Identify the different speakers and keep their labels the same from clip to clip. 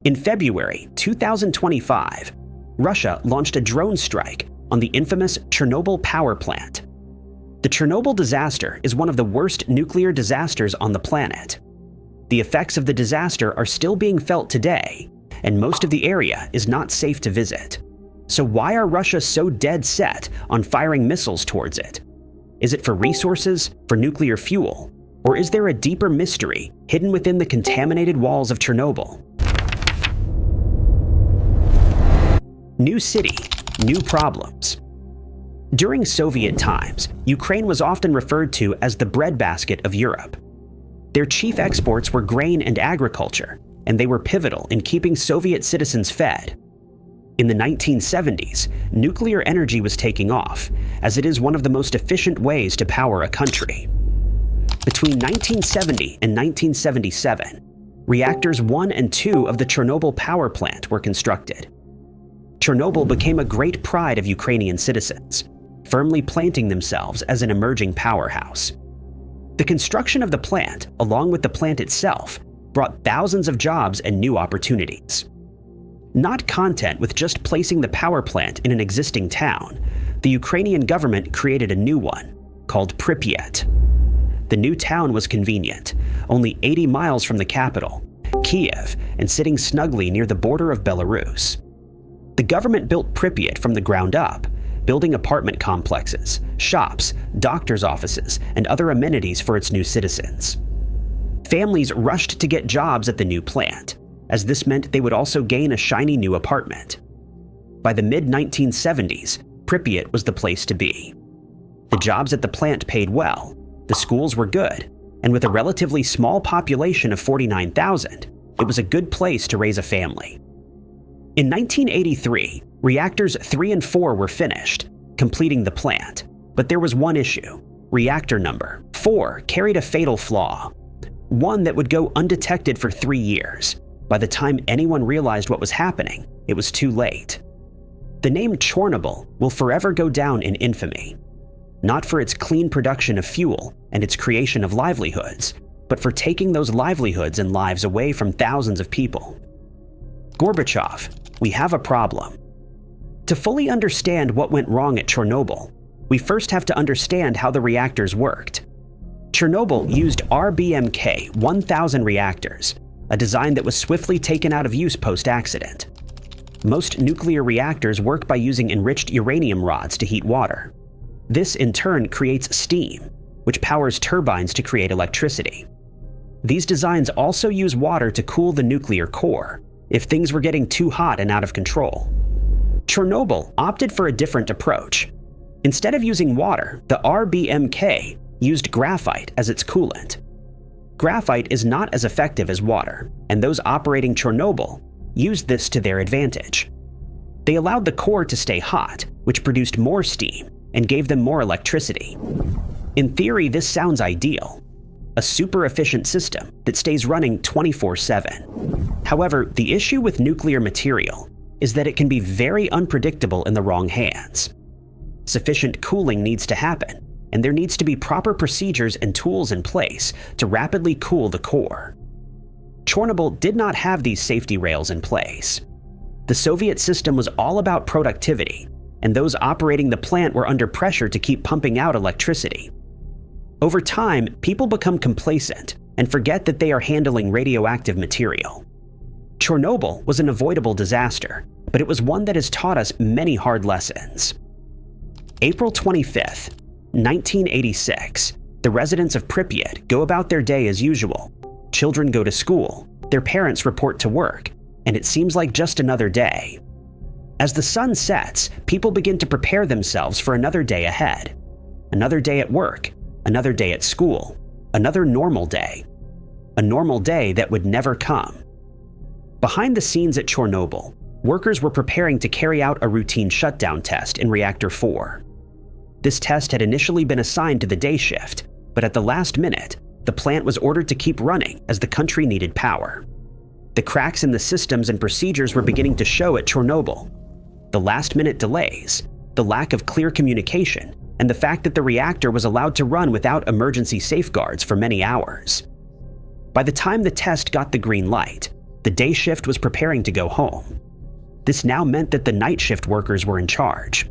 Speaker 1: In February 2025, Russia launched a drone strike on the infamous Chernobyl power plant. The Chernobyl disaster is one of the worst nuclear disasters on the planet. The effects of the disaster are still being felt today, and most of the area is not safe to visit. So why are Russia so dead set on firing missiles towards it? Is it for resources, for nuclear fuel, or is there a deeper mystery hidden within the contaminated walls of Chernobyl? New city, new problems. During Soviet times, Ukraine was often referred to as the breadbasket of Europe. Their chief exports were grain and agriculture, and they were pivotal in keeping Soviet citizens fed. In the 1970s, nuclear energy was taking off, as it is one of the most efficient ways to power a country. Between 1970 and 1977, reactors 1 and 2 of the Chernobyl power plant were constructed. Chernobyl became a great pride of Ukrainian citizens, firmly planting themselves as an emerging powerhouse. The construction of the plant, along with the plant itself, brought thousands of jobs and new opportunities. Not content with just placing the power plant in an existing town, the Ukrainian government created a new one, called Pripyat. The new town was convenient, only 80 miles from the capital, Kiev, and sitting snugly near the border of Belarus. The government built Pripyat from the ground up, building apartment complexes, shops, doctors' offices, and other amenities for its new citizens. Families rushed to get jobs at the new plant, as this meant they would also gain a shiny new apartment. By the mid-1970s, Pripyat was the place to be. The jobs at the plant paid well, the schools were good, and with a relatively small population of 49,000, it was a good place to raise a family. In 1983, reactors 3 and 4 were finished, completing the plant, but there was one issue. Reactor number 4 carried a fatal flaw, one that would go undetected for 3 years. By the time anyone realized what was happening, it was too late. The name Chernobyl will forever go down in infamy, not for its clean production of fuel and its creation of livelihoods, but for taking those livelihoods and lives away from thousands of people. Gorbachev, we have a problem. To fully understand what went wrong at Chernobyl, we first have to understand how the reactors worked. Chernobyl used RBMK 1000 reactors, a design that was swiftly taken out of use post-accident. Most nuclear reactors work by using enriched uranium rods to heat water. This in turn creates steam, which powers turbines to create electricity. These designs also use water to cool the nuclear core, if things were getting too hot and out of control. Chernobyl opted for a different approach. Instead of using water, the RBMK used graphite as its coolant. Graphite is not as effective as water, and those operating Chernobyl used this to their advantage. They allowed the core to stay hot, which produced more steam and gave them more electricity. In theory, this sounds ideal. A super efficient system that stays running 24/7. However, the issue with nuclear material is that it can be very unpredictable in the wrong hands. Sufficient cooling needs to happen, and there needs to be proper procedures and tools in place to rapidly cool the core. Chernobyl did not have these safety rails in place. The Soviet system was all about productivity, and those operating the plant were under pressure to keep pumping out electricity. Over time, people become complacent and forget that they are handling radioactive material. Chernobyl was an avoidable disaster, but it was one that has taught us many hard lessons. April 25th, 1986, the residents of Pripyat go about their day as usual. Children go to school, their parents report to work, and it seems like just another day. As the sun sets, people begin to prepare themselves for another day ahead. Another day at work, another day at school, another normal day. A normal day that would never come. Behind the scenes at Chernobyl, workers were preparing to carry out a routine shutdown test in Reactor 4. This test had initially been assigned to the day shift, but at the last minute, the plant was ordered to keep running as the country needed power. The cracks in the systems and procedures were beginning to show at Chernobyl. The last-minute delays, the lack of clear communication, and the fact that the reactor was allowed to run without emergency safeguards for many hours. By the time the test got the green light, The day shift was preparing to go home. This now meant that the night shift workers were in charge.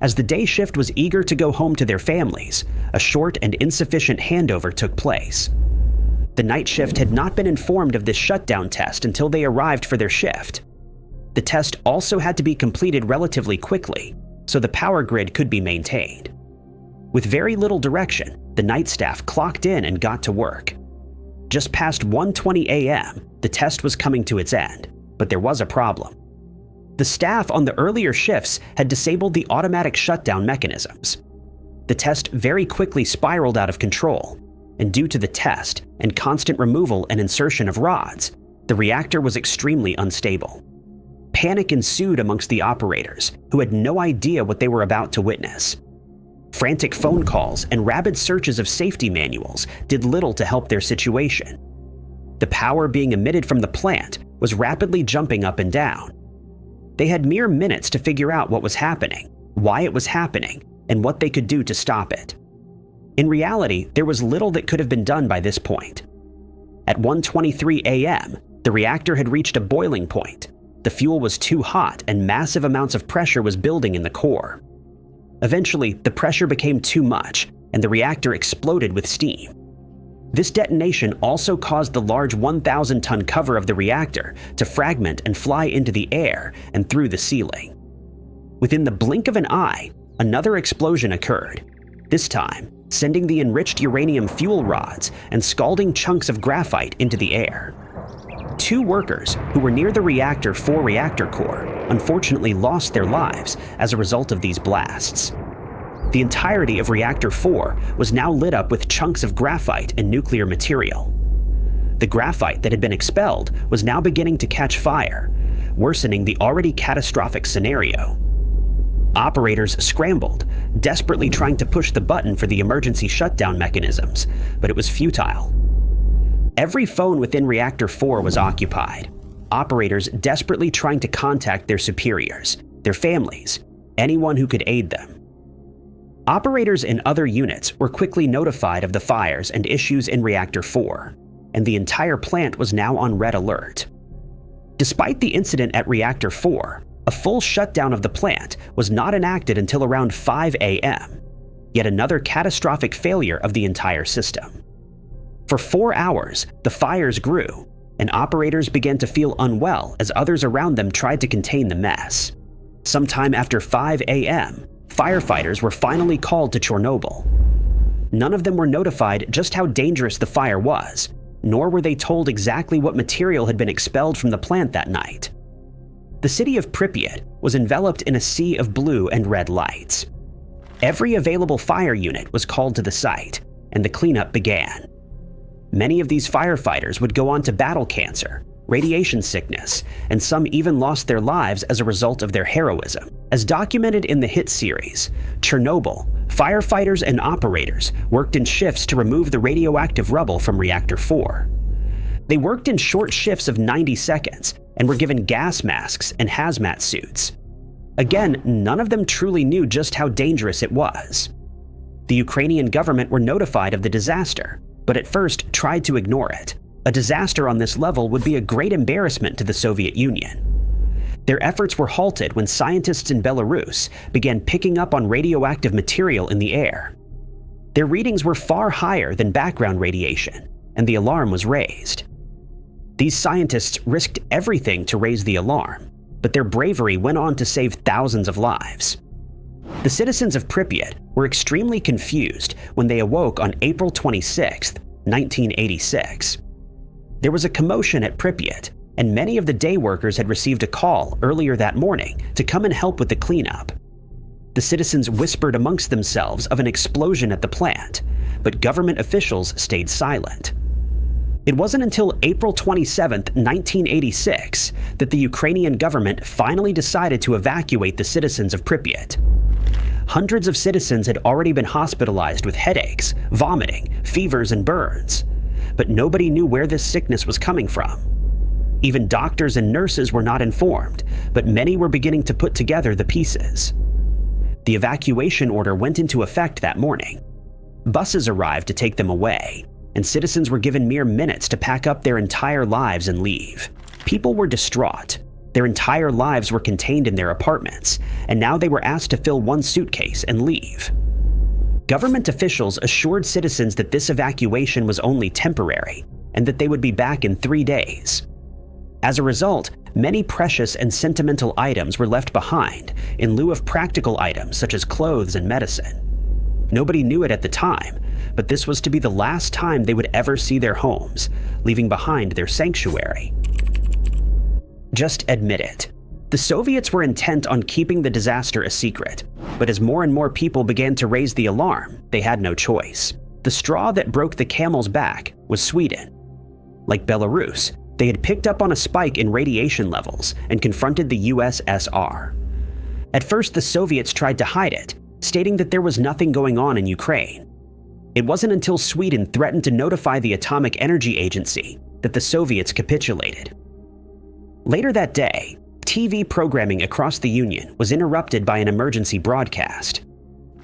Speaker 1: As the day shift was eager to go home to their families, a short and insufficient handover took place. The night shift had not been informed of this shutdown test until they arrived for their shift. The test also had to be completed relatively quickly, so the power grid could be maintained. With very little direction, the night staff clocked in and got to work. Just past 1:20 a.m., the test was coming to its end, but there was a problem. The staff on the earlier shifts had disabled the automatic shutdown mechanisms. The test very quickly spiraled out of control, and due to the test and constant removal and insertion of rods, the reactor was extremely unstable. Panic ensued amongst the operators, who had no idea what they were about to witness. Frantic phone calls and rapid searches of safety manuals did little to help their situation. The power being emitted from the plant was rapidly jumping up and down. They had mere minutes to figure out what was happening, why it was happening, and what they could do to stop it. In reality, there was little that could have been done by this point. At 1:23 a.m., the reactor had reached a boiling point. The fuel was too hot and massive amounts of pressure was building in the core. Eventually, the pressure became too much, and the reactor exploded with steam. This detonation also caused the large 1,000-ton cover of the reactor to fragment and fly into the air and through the ceiling. Within the blink of an eye, another explosion occurred, this time sending the enriched uranium fuel rods and scalding chunks of graphite into the air. 2 workers who were near the Reactor 4 reactor core unfortunately lost their lives as a result of these blasts. The entirety of Reactor 4 was now lit up with chunks of graphite and nuclear material. The graphite that had been expelled was now beginning to catch fire, worsening the already catastrophic scenario. Operators scrambled, desperately trying to push the button for the emergency shutdown mechanisms, but it was futile. Every phone within Reactor 4 was occupied, operators desperately trying to contact their superiors, their families, anyone who could aid them. Operators in other units were quickly notified of the fires and issues in Reactor 4, and the entire plant was now on red alert. Despite the incident at Reactor 4, a full shutdown of the plant was not enacted until around 5 a.m., yet another catastrophic failure of the entire system. For 4 hours, the fires grew, and operators began to feel unwell as others around them tried to contain the mess. Sometime after 5 a.m., firefighters were finally called to Chernobyl. None of them were notified just how dangerous the fire was, nor were they told exactly what material had been expelled from the plant that night. The city of Pripyat was enveloped in a sea of blue and red lights. Every available fire unit was called to the site, and the cleanup began. Many of these firefighters would go on to battle cancer, radiation sickness, and some even lost their lives as a result of their heroism. As documented in the hit series, Chernobyl, firefighters and operators worked in shifts to remove the radioactive rubble from Reactor 4. They worked in short shifts of 90 seconds and were given gas masks and hazmat suits. Again, none of them truly knew just how dangerous it was. The Ukrainian government were notified of the disaster, but at first tried to ignore it. A disaster on this level would be a great embarrassment to the Soviet Union. Their efforts were halted when scientists in Belarus began picking up on radioactive material in the air. Their readings were far higher than background radiation, and the alarm was raised. These scientists risked everything to raise the alarm, but their bravery went on to save thousands of lives. The citizens of Pripyat were extremely confused when they awoke on April 26, 1986. There was a commotion at Pripyat, and many of the day workers had received a call earlier that morning to come and help with the cleanup. The citizens whispered amongst themselves of an explosion at the plant, but government officials stayed silent. It wasn't until April 27, 1986, that the Ukrainian government finally decided to evacuate the citizens of Pripyat. Hundreds of citizens had already been hospitalized with headaches, vomiting, fevers, and burns, but nobody knew where this sickness was coming from. Even doctors and nurses were not informed, but many were beginning to put together the pieces. The evacuation order went into effect that morning. Buses arrived to take them away, and citizens were given mere minutes to pack up their entire lives and leave. People were distraught. Their entire lives were contained in their apartments, and now they were asked to fill one suitcase and leave. Government officials assured citizens that this evacuation was only temporary and that they would be back in 3 days. As a result, many precious and sentimental items were left behind in lieu of practical items such as clothes and medicine. Nobody knew it at the time, but this was to be the last time they would ever see their homes, leaving behind their sanctuary. Just admit it. The Soviets were intent on keeping the disaster a secret, but as more and more people began to raise the alarm, they had no choice. The straw that broke the camel's back was Sweden. Like Belarus, they had picked up on a spike in radiation levels and confronted the USSR. At first, the Soviets tried to hide it, stating that there was nothing going on in Ukraine. It wasn't until Sweden threatened to notify the Atomic Energy Agency that the Soviets capitulated. Later that day, TV programming across the Union was interrupted by an emergency broadcast.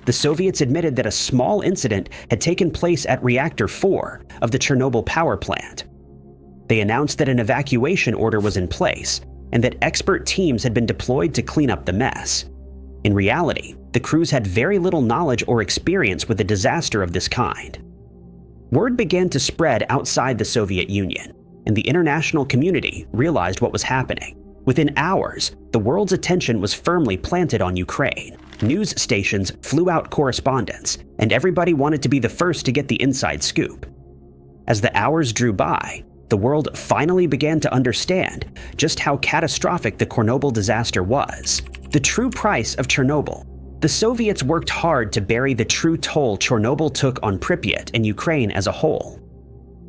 Speaker 1: The Soviets admitted that a small incident had taken place at Reactor 4 of the Chernobyl power plant. They announced that an evacuation order was in place and that expert teams had been deployed to clean up the mess. In reality, the crews had very little knowledge or experience with a disaster of this kind. Word began to spread outside the Soviet Union, and the international community realized what was happening. Within hours, the world's attention was firmly planted on Ukraine. News stations flew out correspondents, and everybody wanted to be the first to get the inside scoop. As the hours drew by, the world finally began to understand just how catastrophic the Chernobyl disaster was. The true price of Chernobyl. The Soviets worked hard to bury the true toll Chernobyl took on Pripyat and Ukraine as a whole.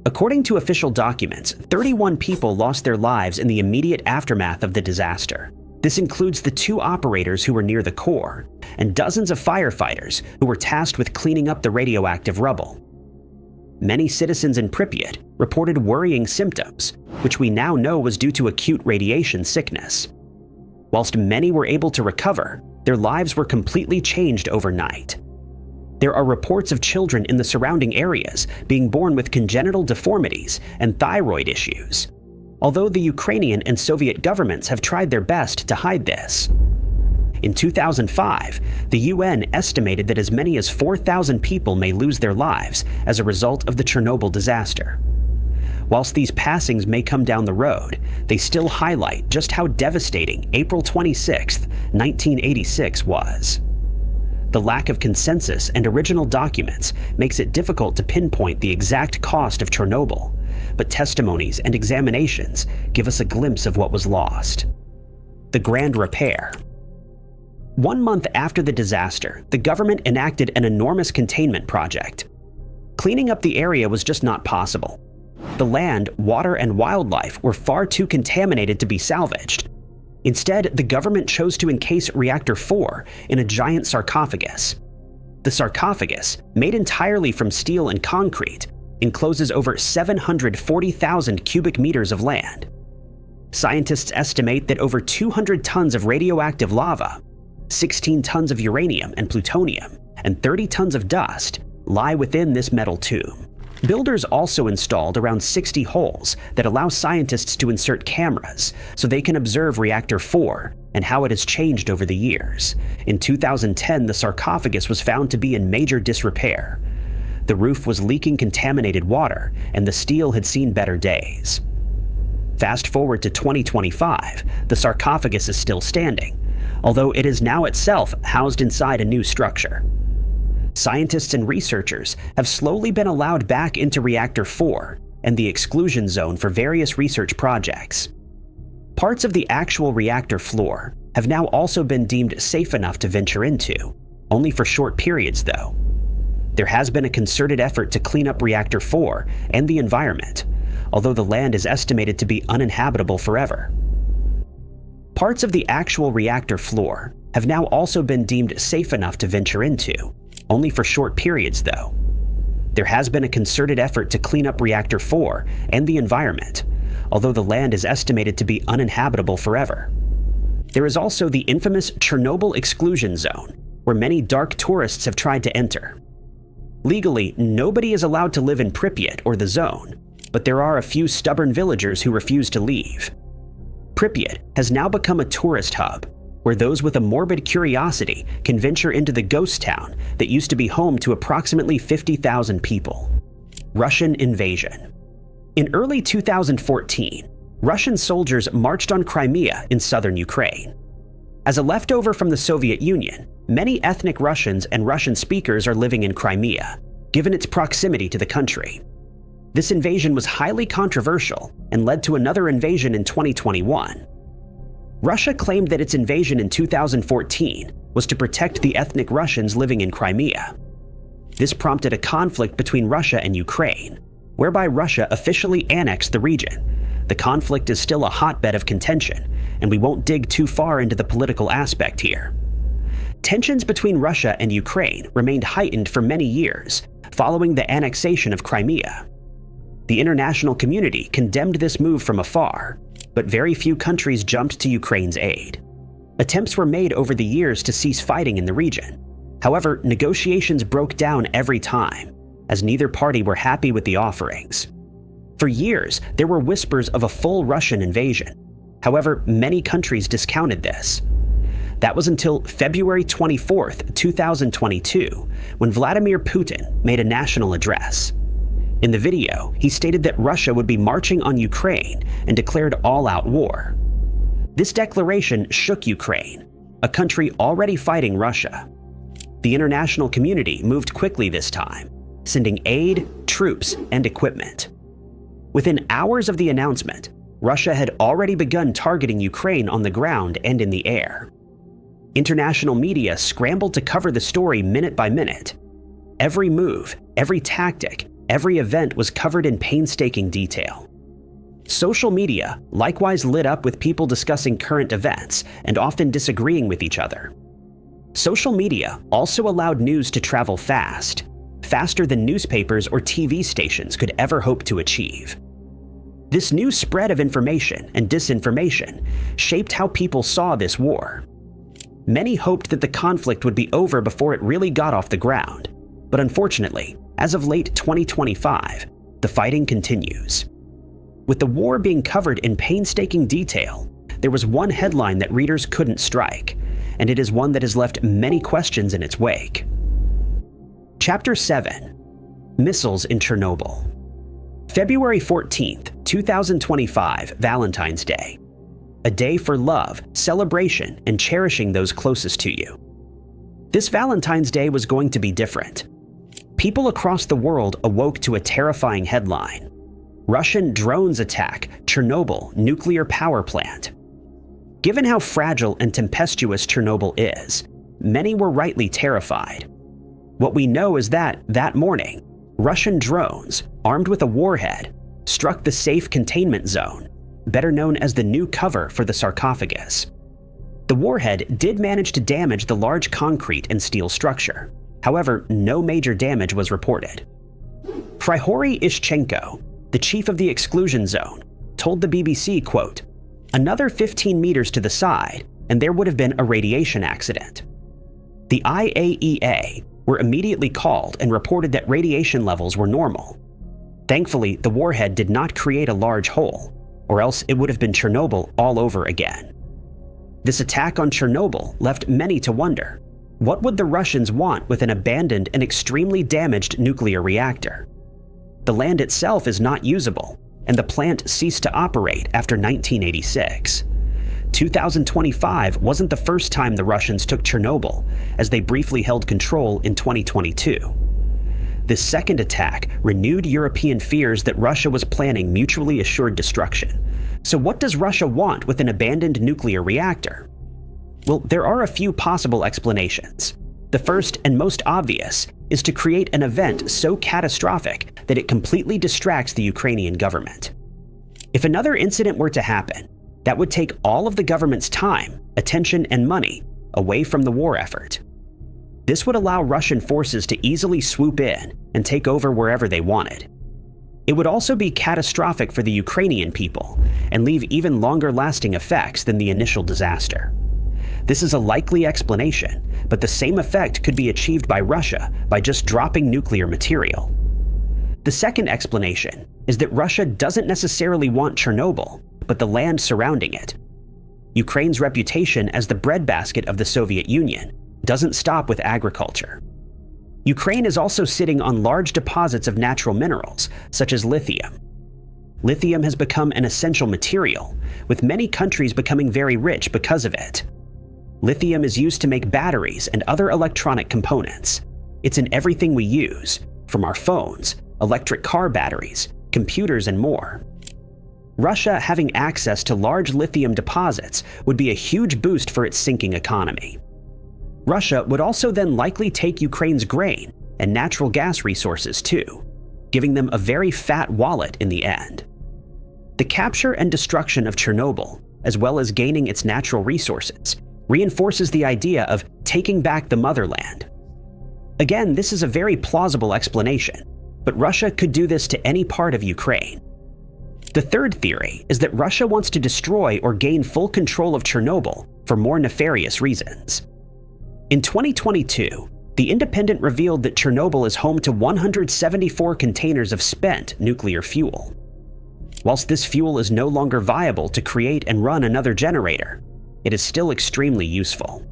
Speaker 1: According to official documents, 31 people lost their lives in the immediate aftermath of the disaster. This includes the 2 operators who were near the core, and dozens of firefighters who were tasked with cleaning up the radioactive rubble. Many citizens in Pripyat reported worrying symptoms, which we now know was due to acute radiation sickness. Whilst many were able to recover, their lives were completely changed overnight. There are reports of children in the surrounding areas being born with congenital deformities and thyroid issues, although the Ukrainian and Soviet governments have tried their best to hide this. In 2005, the UN estimated that as many as 4,000 people may lose their lives as a result of the Chernobyl disaster. Whilst these passings may come down the road, they still highlight just how devastating April 26, 1986 was. The lack of consensus and original documents makes it difficult to pinpoint the exact cost of Chernobyl, but testimonies and examinations give us a glimpse of what was lost. The Grand Repair. 1 month after the disaster, the government enacted an enormous containment project. Cleaning up the area was just not possible. The land, water, and wildlife were far too contaminated to be salvaged. Instead, the government chose to encase Reactor 4 in a giant sarcophagus. The sarcophagus, made entirely from steel and concrete, encloses over 740,000 cubic meters of land. Scientists estimate that over 200 tons of radioactive lava, 16 tons of uranium and plutonium, and 30 tons of dust lie within this metal tomb. Builders also installed around 60 holes that allow scientists to insert cameras so they can observe Reactor 4 and how it has changed over the years. In 2010, the sarcophagus was found to be in major disrepair. The roof was leaking contaminated water, and the steel had seen better days. Fast forward to 2025, the sarcophagus is still standing, although it is now itself housed inside a new structure. Scientists and researchers have slowly been allowed back into Reactor 4 and the exclusion zone for various research projects. Parts of the actual reactor floor have now also been deemed safe enough to venture into, only for short periods though. There has been a concerted effort to clean up Reactor 4 and the environment, although the land is estimated to be uninhabitable forever. Parts of the actual reactor floor have now also been deemed safe enough to venture into, only for short periods though. There has been a concerted effort to clean up Reactor 4 and the environment, although the land is estimated to be uninhabitable forever. There is also the infamous Chernobyl exclusion zone, where many dark tourists have tried to enter. Legally, nobody is allowed to live in Pripyat or the zone, but there are a few stubborn villagers who refuse to leave. Pripyat has now become a tourist hub, where those with a morbid curiosity can venture into the ghost town that used to be home to approximately 50,000 people. Russian invasion. In early 2014, Russian soldiers marched on Crimea in southern Ukraine. As a leftover from the Soviet Union, many ethnic Russians and Russian speakers are living in Crimea, given its proximity to the country. This invasion was highly controversial and led to another invasion in 2021. Russia claimed that its invasion in 2014 was to protect the ethnic Russians living in Crimea. This prompted a conflict between Russia and Ukraine, whereby Russia officially annexed the region. The conflict is still a hotbed of contention, and we won't dig too far into the political aspect here. Tensions between Russia and Ukraine remained heightened for many years following the annexation of Crimea. The international community condemned this move from afar, but very few countries jumped to Ukraine's aid. Attempts were made over the years to cease fighting in the region. However, negotiations broke down every time, as neither party were happy with the offerings. For years, there were whispers of a full Russian invasion. However, many countries discounted this. That was until February 24, 2022, when Vladimir Putin made a national address. In the video, he stated that Russia would be marching on Ukraine and declared all-out war. This declaration shook Ukraine, a country already fighting Russia. The international community moved quickly this time, sending aid, troops, and equipment. Within hours of the announcement, Russia had already begun targeting Ukraine on the ground and in the air. International media scrambled to cover the story minute by minute. Every move, every tactic, every event was covered in painstaking detail. Social media likewise lit up with people discussing current events and often disagreeing with each other. Social media also allowed news to travel fast, faster than newspapers or TV stations could ever hope to achieve. This new spread of information and disinformation shaped how people saw this war. Many hoped that the conflict would be over before it really got off the ground, but unfortunately, as of late 2025, the fighting continues. With the war being covered in painstaking detail, there was one headline that readers couldn't strike, and it is one that has left many questions in its wake. Chapter 7: Missiles in Chernobyl. February 14th, 2025, Valentine's Day. A day for love, celebration, and cherishing those closest to you. This Valentine's Day was going to be different. People across the world awoke to a terrifying headline. Russian drones attack Chernobyl nuclear power plant. Given how fragile and tempestuous Chernobyl is, many were rightly terrified. What we know is that morning, Russian drones, armed with a warhead, struck the safe containment zone, better known as the new cover for the sarcophagus. The warhead did manage to damage the large concrete and steel structure. However, no major damage was reported. Hryhorij Ishchenko, the chief of the exclusion zone, told the BBC, quote, "Another 15 meters to the side, and there would have been a radiation accident." The IAEA were immediately called and reported that radiation levels were normal. Thankfully, the warhead did not create a large hole, or else it would have been Chernobyl all over again. This attack on Chernobyl left many to wonder, what would the Russians want with an abandoned and extremely damaged nuclear reactor? The land itself is not usable, and the plant ceased to operate after 1986. 2025 wasn't the first time the Russians took Chernobyl, as they briefly held control in 2022. This second attack renewed European fears that Russia was planning mutually assured destruction. So what does Russia want with an abandoned nuclear reactor? Well, there are a few possible explanations. The first and most obvious is to create an event so catastrophic that it completely distracts the Ukrainian government. If another incident were to happen, that would take all of the government's time, attention, and money away from the war effort. This would allow Russian forces to easily swoop in and take over wherever they wanted. It would also be catastrophic for the Ukrainian people and leave even longer-lasting effects than the initial disaster. This is a likely explanation, but the same effect could be achieved by Russia by just dropping nuclear material. The second explanation is that Russia doesn't necessarily want Chernobyl, but the land surrounding it, Ukraine's reputation as the breadbasket of the Soviet Union doesn't stop with agriculture. Ukraine is also sitting on large deposits of natural minerals, such as lithium. Lithium has become an essential material, with many countries becoming very rich because of it. Lithium is used to make batteries and other electronic components. It's in everything we use, from our phones, electric car batteries, computers, and more. Russia having access to large lithium deposits would be a huge boost for its sinking economy. Russia would also then likely take Ukraine's grain and natural gas resources too, giving them a very fat wallet in the end. The capture and destruction of Chernobyl, as well as gaining its natural resources, reinforces the idea of taking back the motherland. Again, this is a very plausible explanation, but Russia could do this to any part of Ukraine. The third theory is that Russia wants to destroy or gain full control of Chernobyl for more nefarious reasons. In 2022, The Independent revealed that Chernobyl is home to 174 containers of spent nuclear fuel. Whilst this fuel is no longer viable to create and run another generator, it is still extremely useful.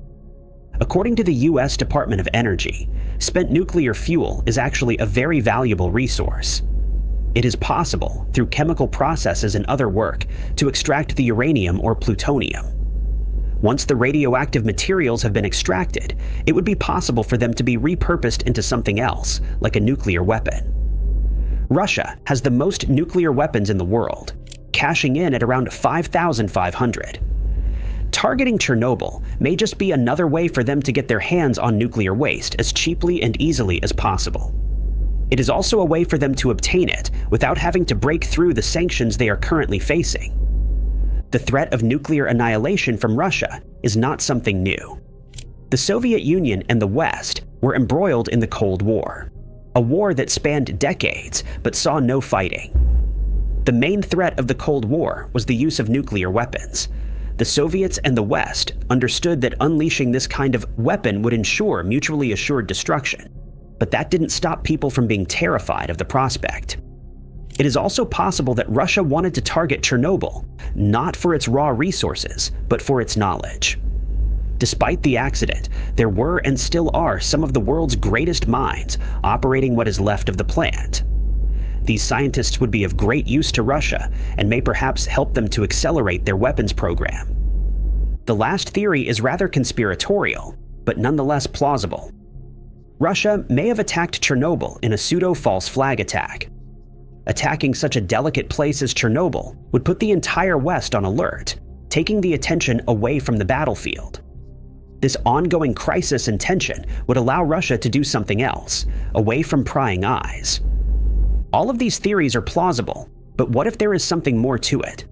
Speaker 1: According to the US Department of Energy, spent nuclear fuel is actually a very valuable resource. It is possible, through chemical processes and other work, to extract the uranium or plutonium. Once the radioactive materials have been extracted, it would be possible for them to be repurposed into something else, like a nuclear weapon. Russia has the most nuclear weapons in the world, cashing in at around 5,500. Targeting Chernobyl may just be another way for them to get their hands on nuclear waste as cheaply and easily as possible. It is also a way for them to obtain it without having to break through the sanctions they are currently facing. The threat of nuclear annihilation from Russia is not something new. The Soviet Union and the West were embroiled in the Cold War, a war that spanned decades but saw no fighting. The main threat of the Cold War was the use of nuclear weapons. The Soviets and the West understood that unleashing this kind of weapon would ensure mutually assured destruction, but that didn't stop people from being terrified of the prospect. It is also possible that Russia wanted to target Chernobyl, not for its raw resources, but for its knowledge. Despite the accident, there were and still are some of the world's greatest minds operating what is left of the plant. These scientists would be of great use to Russia and may perhaps help them to accelerate their weapons program. The last theory is rather conspiratorial, but nonetheless plausible. Russia may have attacked Chernobyl in a pseudo-false flag attack. Attacking such a delicate place as Chernobyl would put the entire West on alert, taking the attention away from the battlefield. This ongoing crisis and tension would allow Russia to do something else, away from prying eyes. All of these theories are plausible, but what if there is something more to it?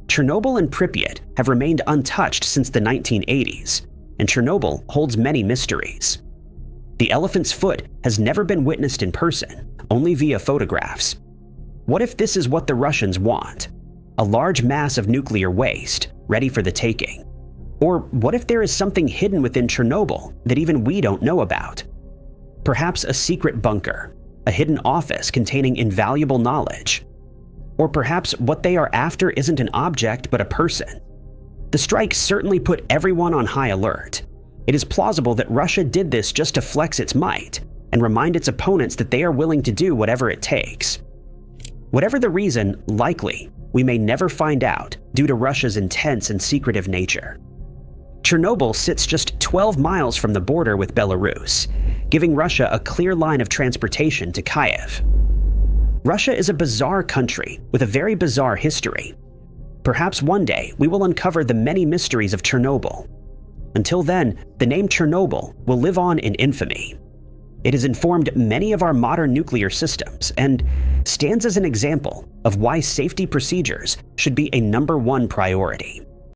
Speaker 1: Chernobyl and Pripyat have remained untouched since the 1980s, and Chernobyl holds many mysteries. The elephant's foot has never been witnessed in person, only via photographs. What if this is what the Russians want? A large mass of nuclear waste, ready for the taking. Or what if there is something hidden within Chernobyl that even we don't know about? Perhaps a secret bunker, a hidden office containing invaluable knowledge. Or perhaps what they are after isn't an object but a person. The strike certainly put everyone on high alert. It is plausible that Russia did this just to flex its might and remind its opponents that they are willing to do whatever it takes. Whatever the reason, likely, we may never find out due to Russia's intense and secretive nature. Chernobyl sits just 12 miles from the border with Belarus, giving Russia a clear line of transportation to Kyiv. Russia is a bizarre country with a very bizarre history. Perhaps one day we will uncover the many mysteries of Chernobyl. Until then, the name Chernobyl will live on in infamy. It has informed many of our modern nuclear systems and stands as an example of why safety procedures should be a #1 priority.